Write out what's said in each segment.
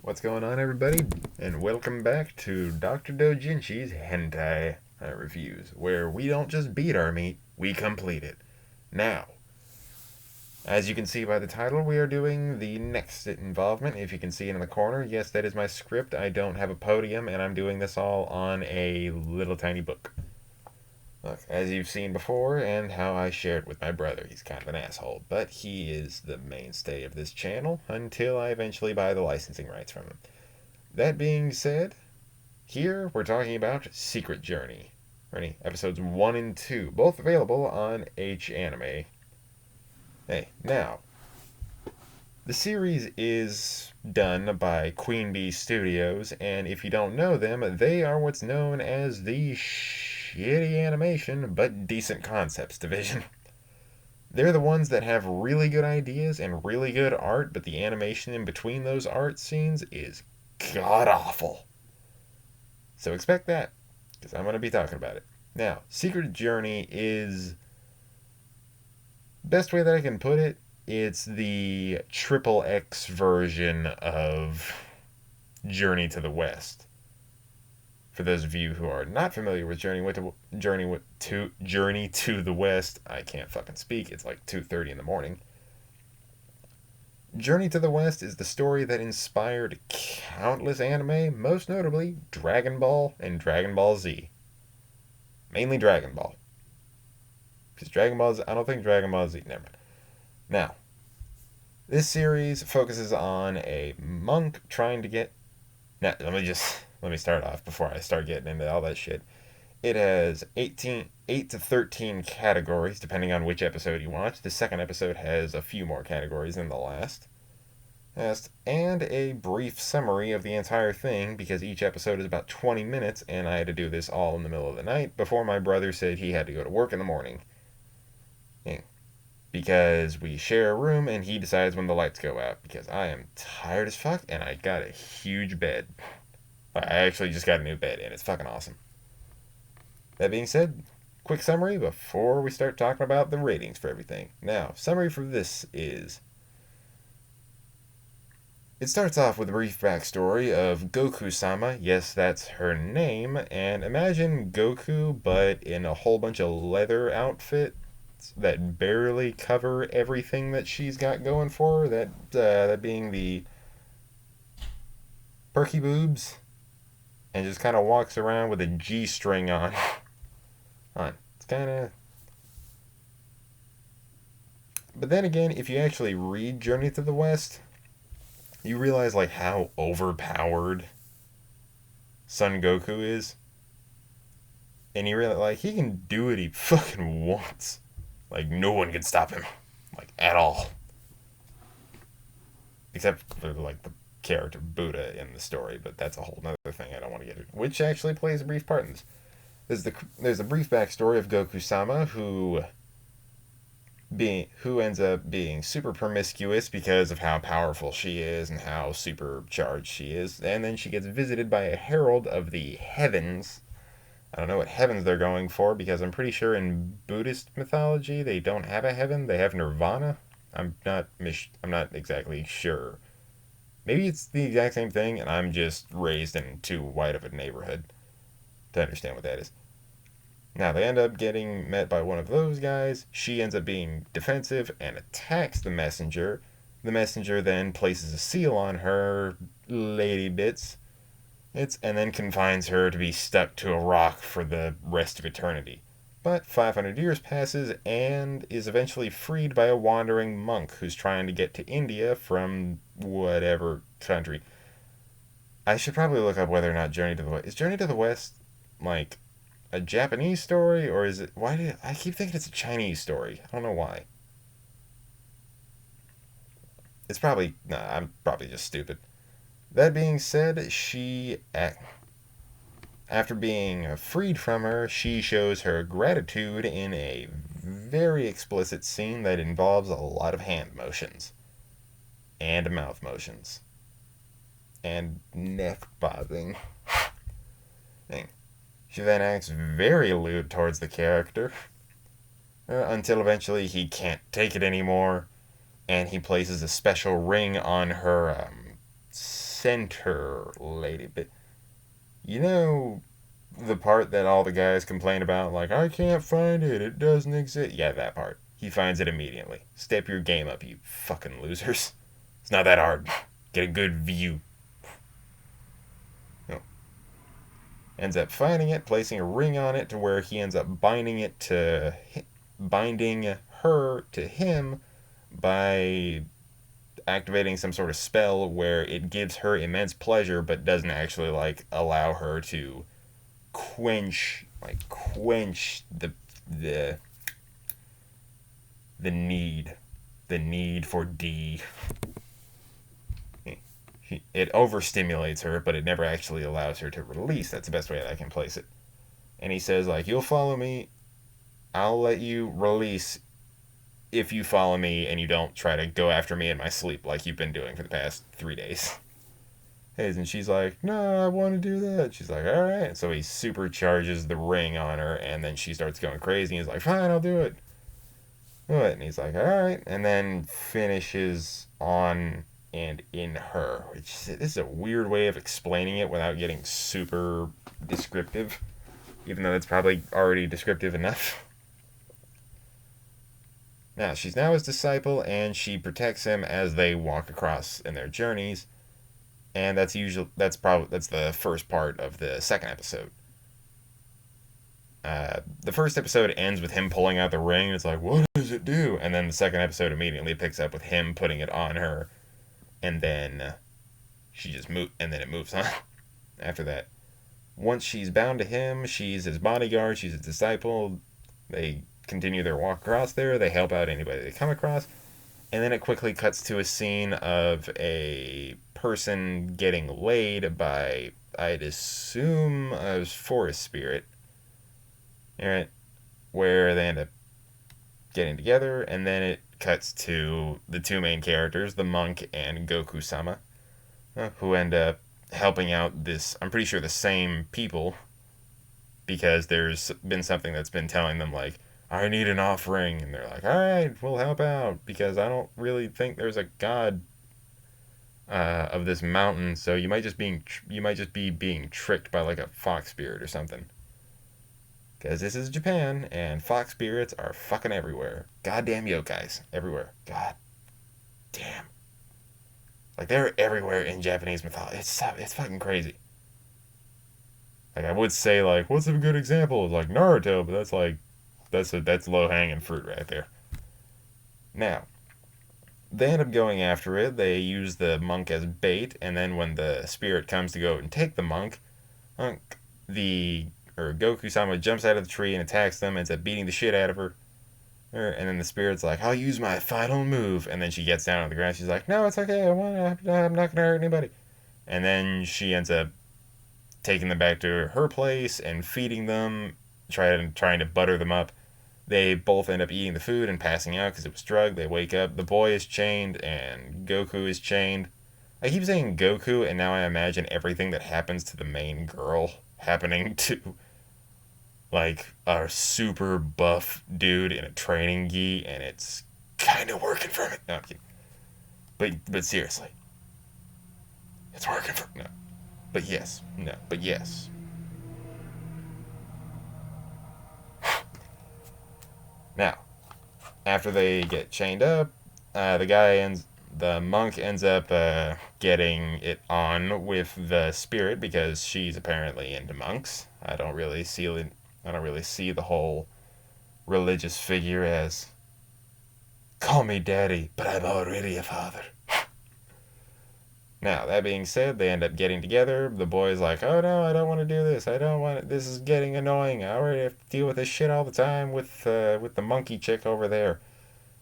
What's going on, everybody? And welcome back to Dr. Dojinshi's HENtai Reviews, where we don't just beat our meat, we complete it. Now, as you can see by the title, we are doing the next involvement. If you can see it in the corner, yes, that is my script. I don't have a podium, and I'm doing this all on a little tiny book. Look, as you've seen before, and how I shared with my brother, he's kind of an asshole, but he is the mainstay of this channel until I eventually buy the licensing rights from him. That being said, here we're talking about Secret Journey. Ready? Episodes 1 and 2, both available on HENanime. Hey, now, the series is done by Queen Bee Studios, and if you don't know them, they are what's known as the shitty animation but decent concepts division. They're the ones that have really good ideas and really good art, but the animation in between those art scenes is god awful. So expect that, because I'm going to be talking about it. Now, Secret Journey is, best way that I can put it, it's the triple X version of Journey to the West. For those of you who are not familiar with Journey to the West, I can't fucking speak. It's like 2:30 in the morning. Journey to the West is the story that inspired countless anime, most notably Dragon Ball and Dragon Ball Z. Mainly Dragon Ball. Because Dragon Ball Z, I don't think Dragon Ball Z, never mind. Now, this series focuses on a monk trying to get. Now, let me start off before I start getting into all that shit. It has 8 to 13 categories, depending on which episode you watch. The second episode has a few more categories than the last. And a brief summary of the entire thing, because each episode is about 20 minutes, and I had to do this all in the middle of the night before my brother said he had to go to work in the morning. Yeah. Because we share a room, and he decides when the lights go out, because I am tired as fuck, and I got a huge bed. I actually just got a new bed, and it's fucking awesome. That being said, quick summary before we start talking about the ratings for everything. Now, summary for this is, it starts off with a brief backstory of Goku-sama. Yes, that's her name. And imagine Goku, but in a whole bunch of leather outfits that barely cover everything that she's got going for her. That being the perky boobs. And just kind of walks around with a G-string on. It's kind of... But then again, if you actually read Journey to the West, you realize like how overpowered Son Goku is. And you realize like he can do what he fucking wants. Like no one can stop him. Like at all. Except for like the character Buddha in the story, but that's a whole nother thing I don't want to get into. Which actually plays a brief part in this. There's a brief backstory of Goku-sama who ends up being super promiscuous because of how powerful she is and how supercharged she is. And then she gets visited by a herald of the heavens. I don't know what heavens they're going for, because I'm pretty sure in Buddhist mythology they don't have a heaven, they have nirvana. I'm not exactly sure. Maybe it's the exact same thing and I'm just raised in too white of a neighborhood to understand what that is. Now, they end up getting met by one of those guys. She ends up being defensive and attacks the messenger. The messenger then places a seal on her lady bits. And then confines her to be stuck to a rock for the rest of eternity. But 500 years passes and is eventually freed by a wandering monk who's trying to get to India from whatever country. I should probably look up whether or not Journey to the West... Is Journey to the West, like, a Japanese story, or is it... I keep thinking it's a Chinese story. I don't know why. It's probably... Nah, I'm probably just stupid. That being said, after being freed from her, she shows her gratitude in a very explicit scene that involves a lot of hand motions. And mouth motions. And neck bobbing. She then acts very lewd towards the character. Until eventually he can't take it anymore. And he places a special ring on her center lady. But you know the part that all the guys complain about, like, I can't find it, it doesn't exist. Yeah, that part. He finds it immediately. Step your game up, you fucking losers. It's not that hard. Get a good view. No. Ends up finding it, placing a ring on it to where he ends up binding her to him by activating some sort of spell where it gives her immense pleasure but doesn't actually like allow her to quench the the need for D. It overstimulates her, but it never actually allows her to release. That's the best way that I can place it. And he says, like, you'll follow me, I'll let you release if you follow me and you don't try to go after me in my sleep like you've been doing for the past 3 days. And she's like, no, I want to do that. She's like, all right. So he supercharges the ring on her, and then she starts going crazy. He's like, fine, I'll do it. What? And he's like, all right. And then finishes on and in her. Which, this is a weird way of explaining it without getting super descriptive, even though it's probably already descriptive enough. Now, she's now his disciple, and she protects him as they walk across in their journeys. And that's the first part of the second episode. The first episode ends with him pulling out the ring, and it's like, what does it do? And then the second episode immediately picks up with him putting it on her, and then she just and then it moves on after that. Once she's bound to him, she's his bodyguard, she's his disciple. They continue their walk across there. They help out anybody they come across. And then it quickly cuts to a scene of a person getting laid by, I'd assume, a forest spirit. Alright, where they end up getting together, and then it cuts to the two main characters, the monk and Goku-sama, who end up helping out this, I'm pretty sure the same people, because there's been something that's been telling them, like, I need an offering, and they're like, alright, we'll help out, because I don't really think there's a god of this mountain, so you might just be being tricked by like a fox spirit or something. Because this is Japan, and fox spirits are fucking everywhere. Goddamn yokais. Everywhere. God damn. Like, they're everywhere in Japanese mythology. It's fucking crazy. Like, I would say, like, what's a good example? Like, Naruto, but that's like, that's low-hanging fruit right there. Now, they end up going after it. They use the monk as bait, and then when the spirit comes to go and take the monk, Goku-sama jumps out of the tree and attacks them, ends up beating the shit out of her. And then the spirit's like, I'll use my final move. And then she gets down on the ground. She's like, no, it's okay. I'm not going to hurt anybody. And then she ends up taking them back to her place and feeding them, trying to butter them up. They both end up eating the food and passing out because it was drugged. They wake up. The boy is chained and Goku is chained. I keep saying Goku, and now I imagine everything that happens to the main girl happening to, like, a super buff dude in a training gi, and it's kind of working for me. No, I'm kidding. But seriously. It's working for me. No. But yes. No. But yes. Now, after they get chained up, the monk ends up getting it on with the spirit because she's apparently into monks. I don't really see the whole religious figure as, call me daddy, but I'm already a father. Now, that being said, they end up getting together. The boy's like, oh no, I don't want to do this. I don't want it. This is getting annoying. I already have to deal with this shit all the time with the monkey chick over there.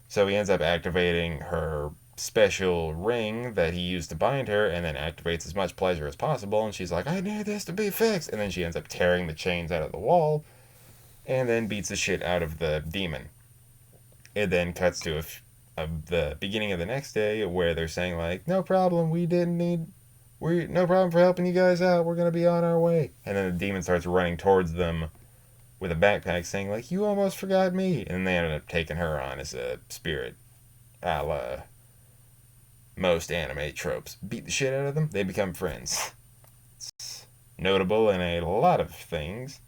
So he ends up activating her special ring that he used to bind her, and then activates as much pleasure as possible. And she's like, I need this to be fixed. And then she ends up tearing the chains out of the wall, and then beats the shit out of the demon. It then cuts to the beginning of the next day where they're saying, like, no problem, no problem for helping you guys out, we're gonna be on our way. And then the demon starts running towards them with a backpack saying, like, you almost forgot me. And they ended up taking her on as a spirit, a la most anime tropes. Beat the shit out of them, they become friends. It's notable in a lot of things,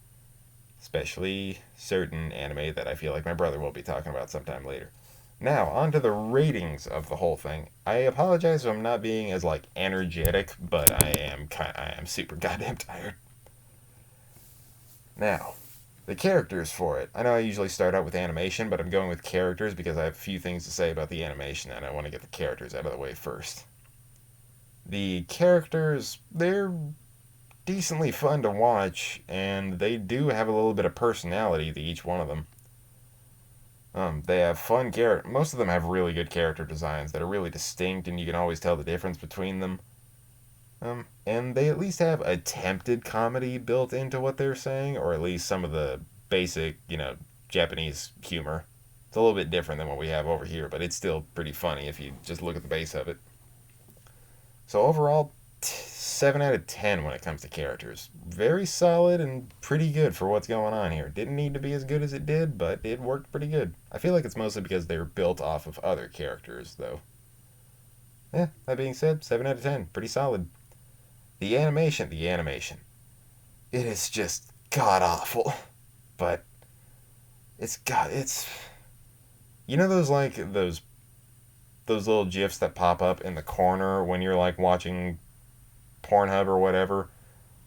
especially certain anime that I feel like my brother will be talking about sometime later. Now, on to the ratings of the whole thing. I apologize if I'm not being as like energetic, but I am super goddamn tired. Now, the characters for it. I know I usually start out with animation, but I'm going with characters because I have a few things to say about the animation and I want to get the characters out of the way first. The characters, they're decently fun to watch, and they do have a little bit of personality to each one of them. They have fun character. Most of them have really good character designs that are really distinct, and you can always tell the difference between them. And they at least have attempted comedy built into what they're saying, or at least some of the basic, Japanese humor. It's a little bit different than what we have over here, but it's still pretty funny if you just look at the base of it. So overall, 7 out of 10 when it comes to characters. Very solid and pretty good for what's going on here. Didn't need to be as good as it did, but it worked pretty good. I feel like it's mostly because they were built off of other characters, though. Yeah, that being said, 7 out of 10. Pretty solid. The animation. It is just god awful. But it's you know those little gifs that pop up in the corner when you're like watching Pornhub or whatever,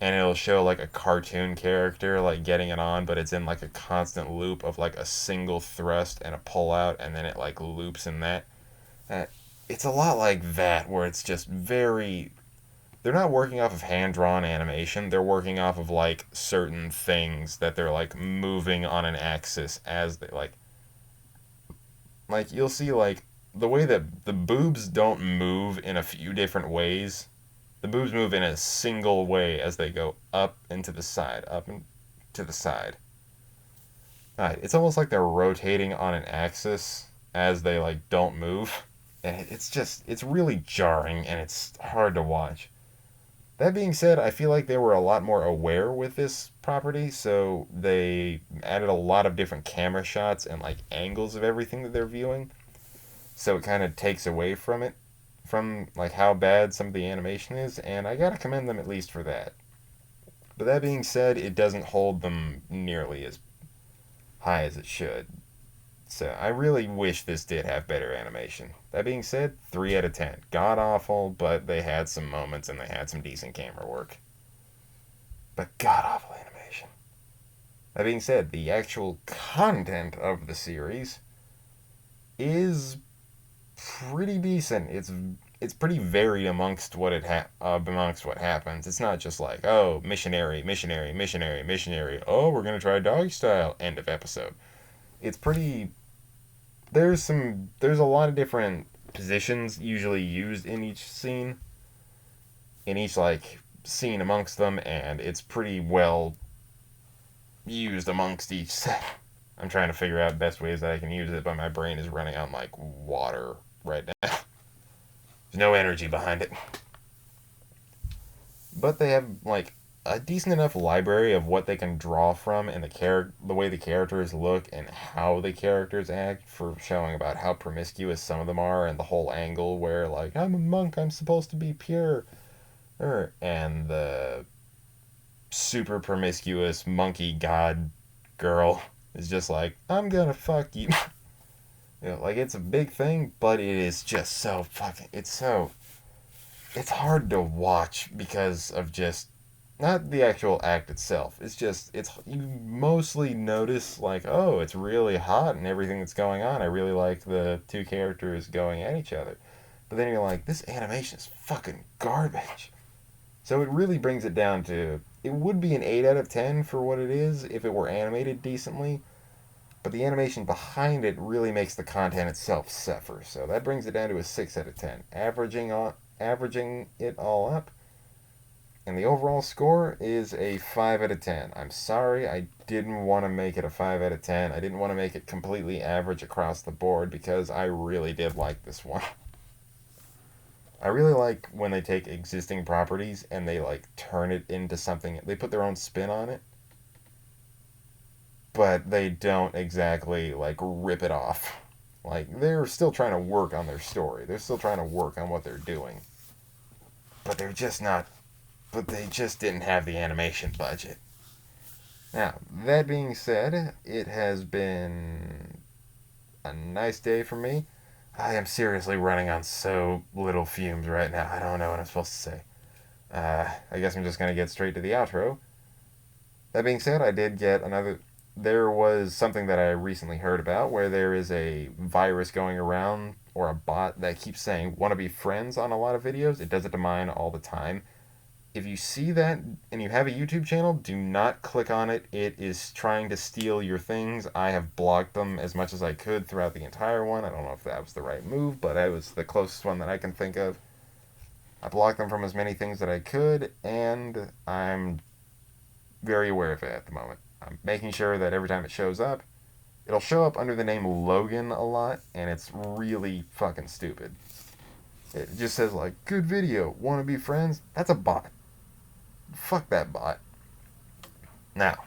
and it'll show like a cartoon character like getting it on, but it's in like a constant loop of like a single thrust and a pull out, and then it like loops in that. Uh, it's a lot like that, where it's just very. They're not working off of hand drawn animation. They're working off of like certain things that they're like moving on an axis as they like you'll see like the way that the boobs don't move in a few different ways. The boobs move in a single way as they go up and to the side, up and to the side. Right, it's almost like they're rotating on an axis as they like don't move, and it's really jarring and it's hard to watch. That being said, I feel like they were a lot more aware with this property, so they added a lot of different camera shots and like angles of everything that they're viewing. So it kind of takes away from it, from like how bad some of the animation is, and I gotta commend them at least for that. But that being said, it doesn't hold them nearly as high as it should. So I really wish this did have better animation. That being said, 3 out of 10. God awful, but they had some moments and they had some decent camera work. But god awful animation. That being said, the actual content of the series is pretty decent. It's pretty varied amongst amongst what happens. It's not just like, oh, missionary, missionary, missionary, missionary. Oh, we're gonna try doggy style. End of episode. It's pretty. There's a lot of different positions usually used in each scene, in each like scene amongst them, and it's pretty well used amongst each set. I'm trying to figure out best ways that I can use it, but my brain is running on like water right now. There's no energy behind it. But they have like a decent enough library of what they can draw from and the way the characters look and how the characters act for showing about how promiscuous some of them are, and the whole angle where like I'm a monk, I'm supposed to be pure, and the super promiscuous monkey god girl is just like I'm gonna fuck you. Like it's a big thing, but it is just so fucking. It's hard to watch because of just not the actual act itself. It's just you mostly notice like, oh, it's really hot and everything that's going on. I really like the two characters going at each other. But then you're like, this animation is fucking garbage. So it really brings it down to it would be an 8 out of 10 for what it is if it were animated decently, but the animation behind it really makes the content itself suffer. So that brings it down to a 6 out of 10. Averaging it all up, and the overall score is a 5 out of 10. I'm sorry, I didn't want to make it a 5 out of 10. I didn't want to make it completely average across the board because I really did like this one. I really like when they take existing properties and they like turn it into something. They put their own spin on it, but they don't exactly like rip it off Like, they're still trying to work on their story. They're still trying to work on what they're doing. But they're just not... But they just didn't have the animation budget. Now, that being said, it has been a nice day for me. I am seriously running on so little fumes right now. I don't know what I'm supposed to say. I guess I'm just going to get straight to the outro. That being said, I did get another... There was something that I recently heard about where there is a virus going around, or a bot, that keeps saying, "wanna be friends" on a lot of videos. It does it to mine all the time. If you see that and you have a YouTube channel, do not click on it. It is trying to steal your things. I have blocked them as much as I could throughout the entire one. I don't know if that was the right move, but it was the closest one that I can think of. I blocked them from as many things that I could, and I'm very aware of it at the moment. I'm making sure that every time it shows up, it'll show up under the name Logan a lot, and it's really fucking stupid. It just says, like, "good video, wanna be friends?" That's a bot. Fuck that bot. Now,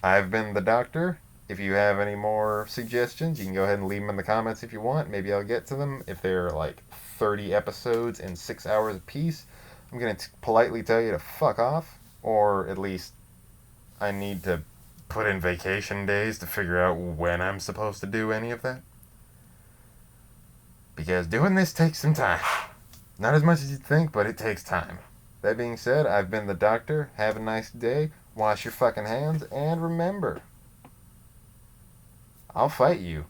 I've been the Doctor. If you have any more suggestions, you can go ahead and leave them in the comments if you want. Maybe I'll get to them. If they're like 30 episodes and 6 hours apiece, I'm going to politely tell you to fuck off. Or at least I need to put in vacation days to figure out when I'm supposed to do any of that. Because doing this takes some time. Not as much as you'd think, but it takes time. That being said, I've been the Doctor. Have a nice day. Wash your fucking hands. And remember, I'll fight you.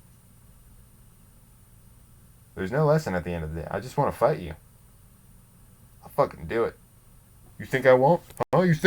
There's no lesson at the end of the day. I just want to fight you. I'll fucking do it. You think I won't? Oh, you think